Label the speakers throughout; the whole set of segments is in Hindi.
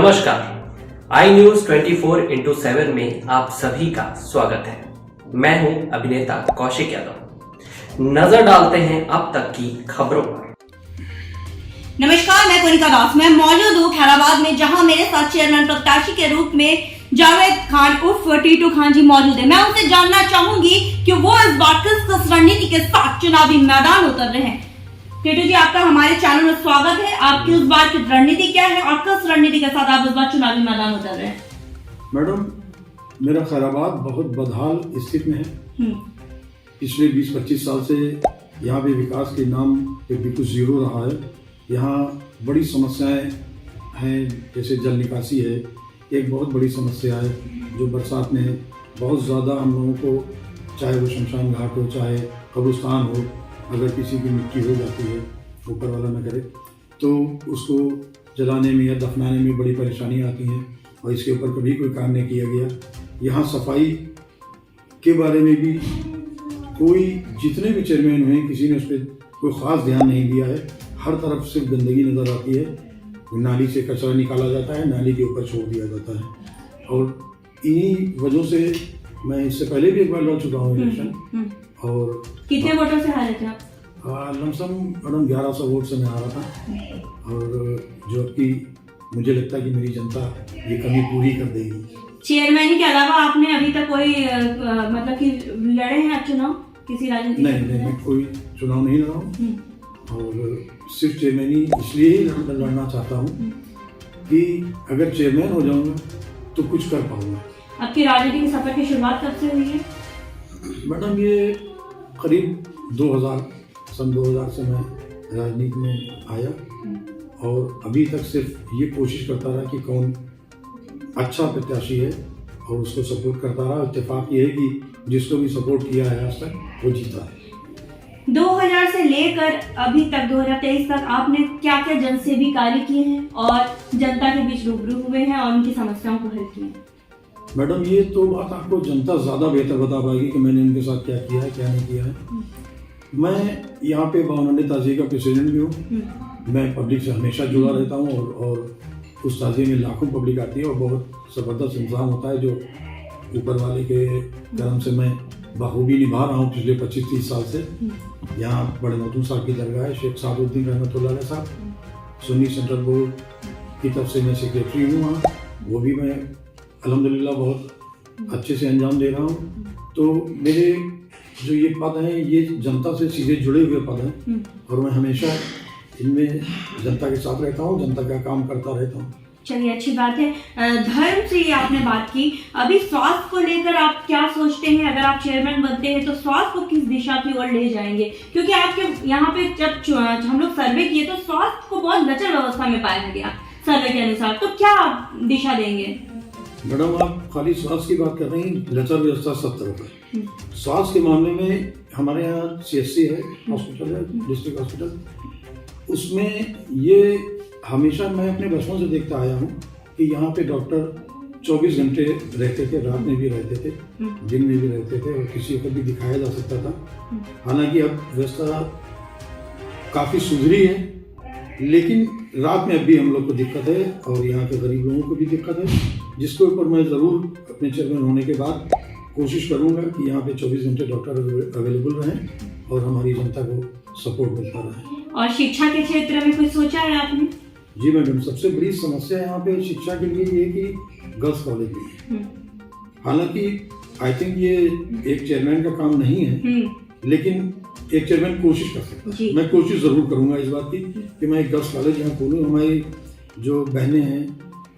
Speaker 1: नमस्कार, आई न्यूज 24/7 में आप सभी का स्वागत है। मैं हूं अभिनेता कौशिक यादव। नजर डालते हैं अब तक की खबरों पर।
Speaker 2: नमस्कार, मैं कोनिका दास। मैं मौजूद हूँ खैराबाद में, जहां मेरे साथ चेयरमैन प्रत्याशी के रूप में जावेद खान उर्फ टीटू खान जी मौजूद है। मैं उनसे जानना चाहूंगी कि वो इस बार किस रणनीति के साथ चुनावी मैदान उतर रहे हैं। टीटू जी, आपका हमारे चैनल में स्वागत है। आपकी इस बार की रणनीति क्या है और किस रणनीति के साथ आप इस बार चुनावी मैदान उतर रहे हैं?
Speaker 3: मैडम, मेरा खैराबाद बहुत बदहाल स्थिति में है। पिछले 20-25 साल से यहाँ पे विकास के नाम पे बिल्कुल जीरो रहा है। यहाँ बड़ी समस्याएं हैं, जैसे जल निकासी है, एक बहुत बड़ी समस्या है जो बरसात में बहुत ज़्यादा हम लोगों को, चाहे वो शमशान घाट हो चाहे कब्रिस्तान हो, अगर किसी की मिट्टी हो जाती है, ऊपर वाला न करे, तो उसको जलाने में या दफनाने में बड़ी परेशानी आती है और इसके ऊपर कभी कोई काम नहीं किया गया। यहाँ सफाई के बारे में भी कोई, जितने भी चेयरमैन हुए, किसी ने उस पर कोई ख़ास ध्यान नहीं दिया है। हर तरफ सिर्फ गंदगी नज़र आती है। नाली से कचरा निकाला जाता है, नाली के ऊपर छोड़ दिया जाता है और इन्हीं वजहों से मैं इससे पहले भी एक बार लड़ चुका हूँ इलेक्शन। और
Speaker 2: कितने वोटों से हारे थे आप?
Speaker 3: लमसम मैडम 1100 वोट से मैं हारा था और जो कि मुझे लगता है कि मेरी जनता ये कमी पूरी कर देगी।
Speaker 2: चेयरमैन के अलावा आपने अभी तक कोई मतलब कि लड़े हैं आप चुनाव किसी राजनीति?
Speaker 3: नहीं, मैं कोई चुनाव नहीं लड़ा हूँ और सिर्फ चेयरमैन ही इसलिए ही लड़ना चाहता हूँ कि अगर चेयरमैन हो जाऊँगा तो कुछ कर पाऊँगा।
Speaker 2: आपकी राजनीति के सफर की शुरुआत कब से हुई है?
Speaker 3: मैडम, ये करीब सन 2000 से मैं राजनीति में आया और अभी तक सिर्फ ये कोशिश करता रहा कि कौन अच्छा प्रत्याशी है और उसको सपोर्ट करता रहा। इत्तेफाक ये है कि जिसको भी सपोर्ट किया है आज तक वो जीता है।
Speaker 2: 2000 से लेकर अभी तक 2023 तक आपने क्या क्या जनसेवी कार्य किए हैं और जनता के बीच रूबरू हुए हैं और उनकी समस्याओं को हल किए हैं?
Speaker 3: मैडम, ये तो बात आपको जनता ज़्यादा बेहतर बता पाएगी कि मैंने उनके साथ क्या किया है, क्या नहीं किया है। मैं यहाँ पे 52 ताज़िए का प्रेसिडेंट भी हूँ। मैं पब्लिक से हमेशा जुड़ा रहता हूँ और उस ताज़िए में लाखों पब्लिक आती है और बहुत ज़बरदस्त इंतज़ाम होता है जो ऊपर वाले के करम से मैं बखूबी निभा रहा हूँ पिछले 25-30 साल से। यहाँ बड़े मखदूम साहब की दरगाह है, शेख सादुद्दीन रहमतुल्लाह साहब, सुन्नी सेंट्रल बोर्ड की तरफ से मैं सेक्रेटरी हूँ वहाँ। वो भी मैं अल्हम्दुलिल्लाह बहुत अच्छे से अंजाम दे रहा हूँ। तो मेरे जो ये पद हैं ये जनता से सीधे जुड़े हुए पद हैं और मैं हमेशा इनमें जनता के साथ रहता हूँ, जनता का काम करता रहता हूँ।
Speaker 2: चलिए, अच्छी बात है। धर्म से आपने बात की, अभी स्वास्थ्य को लेकर आप क्या सोचते हैं? अगर आप चेयरमैन बनते हैं तो स्वास्थ्य को किस दिशा की ओर ले जाएंगे? क्योंकि आपके यहाँ पे जब हम लोग सर्वे किए तो स्वास्थ्य को बहुत लचर व्यवस्था में पाया गया सर्वे के अनुसार, तो क्या दिशा देंगे?
Speaker 3: मैडम, आप खाली स्वास्थ्य की बात कर रही हैं, लचर व्यवस्था सब तरफ है। स्वास्थ्य के मामले में हमारे यहाँ CSC है, हॉस्पिटल है, डिस्ट्रिक्ट हॉस्पिटल। उसमें ये हमेशा मैं अपने बचपन से देखता आया हूँ कि यहाँ पे डॉक्टर 24 घंटे रहते थे, रात में भी रहते थे, दिन में भी रहते थे और किसी को भी दिखाया जा सकता था। हालांकि अब व्यवस्था काफ़ी सुधरी है, लेकिन रात में अब भी हम लोग को दिक्कत है और यहाँ के गरीब लोगों को भी दिक्कत है, जिसके ऊपर मैं ज़रूर अपने चेयरमैन होने के बाद कोशिश करूँगा कि यहाँ पे 24 घंटे डॉक्टर अवेलेबल रहें और हमारी जनता को सपोर्ट मिलता रहे।
Speaker 2: और शिक्षा के क्षेत्र में कुछ सोचा है आपने?
Speaker 3: जी मैडम, सबसे बड़ी समस्या यहाँ पे शिक्षा के लिए ये कि गर्ल्स कॉलेज नहीं है। हालांकि आई थिंक ये एक चेयरमैन का काम नहीं है, लेकिन एक चेयरमैन कोशिश कर सकता है। मैं कोशिश ज़रूर करूँगा इस बात की कि मैं एक गर्ल्स कॉलेज यहाँ खोलूँ। हमारी जो बहनें हैं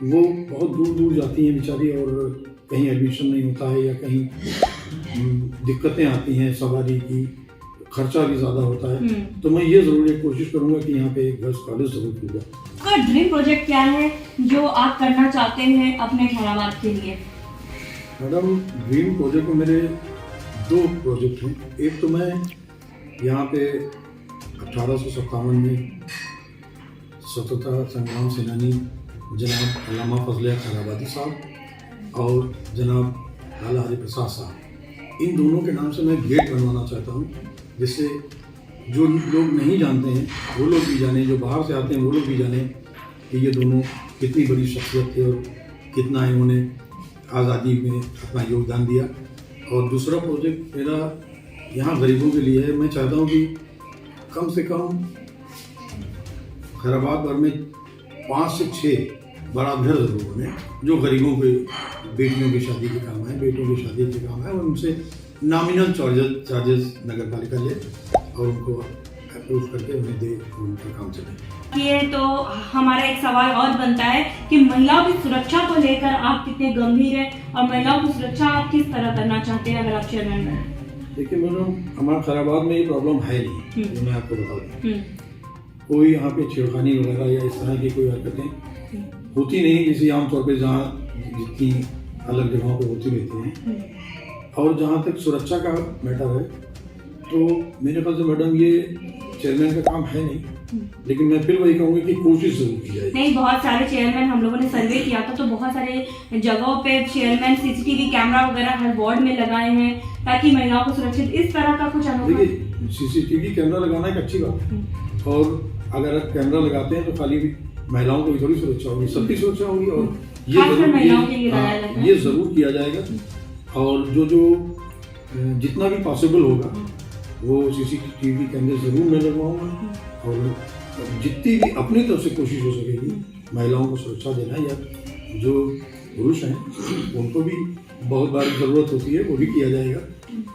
Speaker 3: वो बहुत दूर दूर जाती हैं बेचारी और कहीं एडमिशन नहीं होता है या कहीं दिक्कतें आती हैं, सवारी की खर्चा भी ज़्यादा होता है। तो मैं ये ज़रूर एक कोशिश करूँगा कि यहाँ पे एक गर्ल्स कॉलेज ज़रूर खुल जाए।
Speaker 2: आपका ड्रीम प्रोजेक्ट क्या है जो आप करना चाहते हैं अपने खैराबाद के लिए?
Speaker 3: मैडम, ड्रीम प्रोजेक्ट में मेरे 2 प्रोजेक्ट हैं। एक तो मैं यहाँ पे 1857 में स्वतंत्रता संग्राम सेनानी जनाब अल्लामा फजल खैराबादी साहब और जनाब लाला हरिप्रसाद साहब, इन दोनों के नाम से मैं गेट बनवाना चाहता हूँ, जिससे जो लोग नहीं जानते हैं वो लोग भी जाने, जो बाहर से आते हैं वो लोग भी जाने कि ये दोनों कितनी बड़ी शख्सियत थे और कितना इन्होंने आज़ादी में अपना योगदान दिया। और दूसरा प्रोजेक्ट मेरा यहाँ गरीबों के लिए है। मैं चाहता हूँ कि कम से कम खैराबाद भर में 5 से 6 बड़ा घर जरूर बने जो गरीबों के बेटियों की शादी के काम है, बेटों की शादी के काम है, और उनसे नॉमिनल चार्जेस नगर पालिका ले और उनको अप्रूव करके उन्हें दे और उनका काम चले।
Speaker 2: ये तो हमारा एक सवाल और बनता है कि महिलाओं की सुरक्षा को लेकर आप कितने गंभीर हैं और महिलाओं की सुरक्षा आप किस तरह करना चाहते हैं अगर आप चेयरमैन बने?
Speaker 3: देखिए मैडम, हमारे खैराबाद में ये प्रॉब्लम है नहीं, जो मैं आपको बता दूं। कोई यहाँ पे छेड़खानी वगैरह या इस तरह की कोई हरकतें होती नहीं, जैसे आमतौर पे जहाँ जितनी अलग जगहों पे होती रहती हैं। और जहाँ तक सुरक्षा का मैटर है तो मेरे ख्याल से मैडम ये चेयरमैन का काम है नहीं, लेकिन मैं फिर वही कहूँगी कि कोशिश जरूर की जाए।
Speaker 2: नहीं, बहुत सारे चेयरमैन, हम लोगों ने सर्वे किया था तो बहुत सारे जगहों पे चेयरमैन सीसीटीवी कैमरा वगैरह हर वार्ड में लगाए हैं ताकि महिलाओं को सुरक्षित, इस तरह का कुछ अनुभव?
Speaker 3: देखिए, सीसीटीवी कैमरा लगाना एक अच्छी बात है, और अगर आप कैमरा लगाते हैं तो खाली महिलाओं को थोड़ी सुरक्षा होगी, सबकी सुरक्षा होगी, और ये जरूर किया जाएगा। और जो जितना भी पॉसिबल होगा वो सीसीटीवी कैमरे जरूर मैं लगवाऊंगा, और जितनी भी अपनी तरफ से कोशिश हो सकेगी महिलाओं को सुरक्षा देना, या जो पुरुष हैं उनको भी बहुत बार ज़रूरत होती है वो भी किया जाएगा।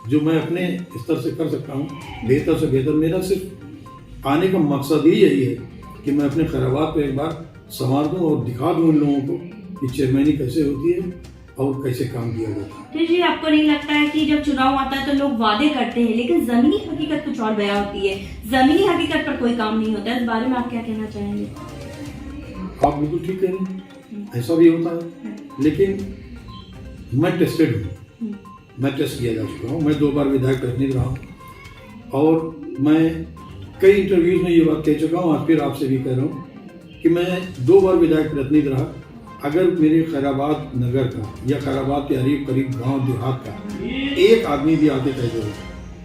Speaker 3: जो मैं अपने स्तर से कर सकता हूँ बेहतर से बेहतर, मेरा सिर्फ आने का मकसद ही यही है कि मैं अपने खैराबाद पे एक बार संवार दूँ और दिखा दूँ उन लोगों को कि चेयरमैनी कैसे होती है और कैसे काम किया जाता है।
Speaker 2: तो जी आपको नहीं लगता है कि जब चुनाव आता है तो लोग वादे करते हैं लेकिन जमीनी हकीकत कुछ और बयां होती है, जमीनी हकीकत पर कोई काम नहीं होता है, इस बारे में आप क्या कहना चाहेंगे?
Speaker 3: आप बिल्कुल ठीक कह रहे हैं, ऐसा भी होता है, लेकिन मैं टेस्टेड हूँ, मैं टेस्ट किया जा चुका हूँ। मैं 2 बार विधायक प्रतिनिधि रहा हूँ और मैं कई इंटरव्यूज में ये बात कह चुका हूँ, आज फिर आपसे भी कह रहा हूँ कि मैं 2 बार विधायक प्रतिनिधि रहा। अगर मेरे खैराबाद नगर का या खैराबाद के करीब गांव देहात का एक आदमी भी आके कह दो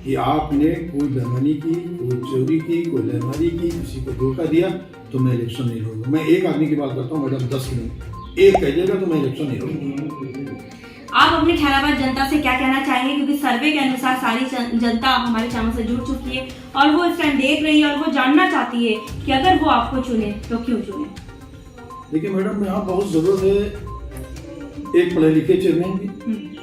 Speaker 3: कि आपने कोई बेईमानी की, कोई चोरी की, कोई लेमारी की, किसी को धोखा दिया, तो मैं इलेक्शन नहीं लड़ूंगा। मैं एक आदमी की बात करता हूँ मैडम, 10 नहीं, एक कह देगा तो मैं इलेक्शन नहीं लड़ूंगा।
Speaker 2: आप अपने खैराबाद जनता से क्या कहना चाहेंगे, क्योंकि सर्वे के अनुसार सारी जनता हमारे चैनल से जुड़ चुकी है और वो इस टाइम देख रही है और वो जानना चाहती है कि अगर वो आपको चुने तो क्यों चुने?
Speaker 3: देखिए मैडम, यहाँ बहुत ज़रूरत है एक पढ़े लिखे चेयरमैन की,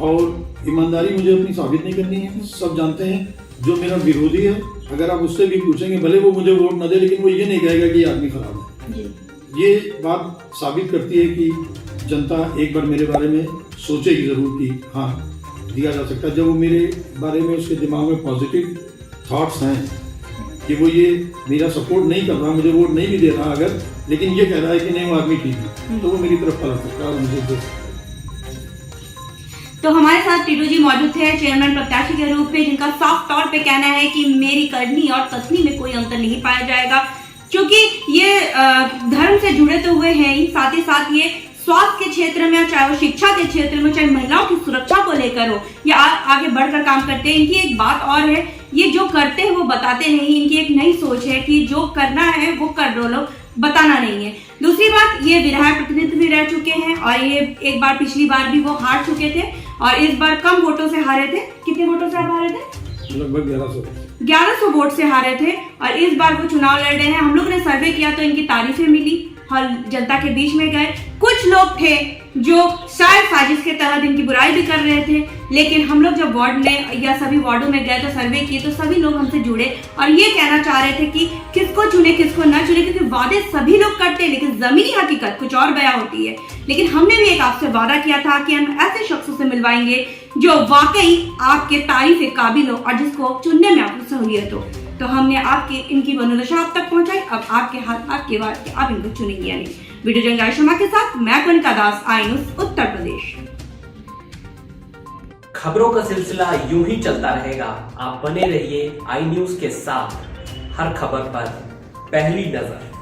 Speaker 3: और ईमानदारी मुझे अपनी साबित नहीं करनी है। सब जानते हैं जो मेरा विरोधी है, अगर आप उससे भी पूछेंगे, भले वो मुझे वोट न दे, लेकिन वो ये नहीं कहेगा कि ये आदमी खराब है। ये बात साबित करती है कि जनता एक बार मेरे बारे में सोचेगी जरूर कि हाँ दिया जा सकता है। जब वो मेरे बारे में उसके दिमाग में पॉजिटिव थॉट्स हैं कि वो ये मेरा सपोर्ट नहीं कर रहा, मुझे वोट नहीं भी दे रहा अगर, लेकिन ये कह रहा है कि नहीं वो आदमी ठीक है, तो वो मेरी तरफ पलट सकता है और मुझे दे सकता है।
Speaker 2: तो हमारे साथ टीटू जी मौजूद थे चेयरमैन प्रत्याशी के रूप में, जिनका साफ तौर पे कहना है कि मेरी करनी और कथनी में कोई अंतर नहीं पाया जाएगा, क्योंकि ये धर्म से जुड़े तो हुए हैं ही, साथ ही साथ ये स्वास्थ्य के क्षेत्र में, चाहे वो शिक्षा के क्षेत्र में, चाहे महिलाओं की सुरक्षा को लेकर हो, या आगे बढ़कर काम करते हैं। इनकी एक बात और है, ये जो करते हैं वो बताते नहीं, इनकी एक नई सोच है कि जो करना है वो कर लो, बताना नहीं है। दूसरी बात, ये विधायक प्रतिनिधि भी रह चुके हैं और ये एक बार पिछली बार भी वो हार चुके थे और इस बार कम वोटों से हारे थे। कितने वोटों से आप हारे थे?
Speaker 3: लगभग
Speaker 2: 1100 वोट से हारे थे और इस बार वो चुनाव लड़ रहे हैं। हम लोग ने सर्वे किया तो इनकी तारीफें मिली और जनता के बीच में गए। कुछ लोग थे जो शायद साजिश के तहत इनकी बुराई भी कर रहे थे, लेकिन हम लोग जब वार्ड में या सभी वार्डों में गए तो सर्वे किए तो सभी लोग हमसे जुड़े और ये कहना चाह रहे थे कि किसको चुने किसको ना चुने, क्योंकि वादे सभी लोग करते हैं लेकिन जमीनी हकीकत कुछ और बयां होती है। लेकिन हमने भी एक आपसे वादा किया था कि हम ऐसे शख्सों से मिलवाएंगे जो वाकई आपके तारीफ के काबिल हो और जिसको चुनने में आपको सहूलियत हो। तो हमने आपकी इनकी मनोदशा आप तक पहुंचाई, अब आपके हाथ आपके बाद कि आप इनको चुनेंगे या नहीं। वीडियो जंगाई शर्मा के साथ मैं कोनिका दास, आई न्यूज़ उत्तर प्रदेश।
Speaker 1: खबरों का सिलसिला यूं ही चलता रहेगा। आप बने रहिए आई न्यूज़ के साथ, हर खबर पर पहली नजर।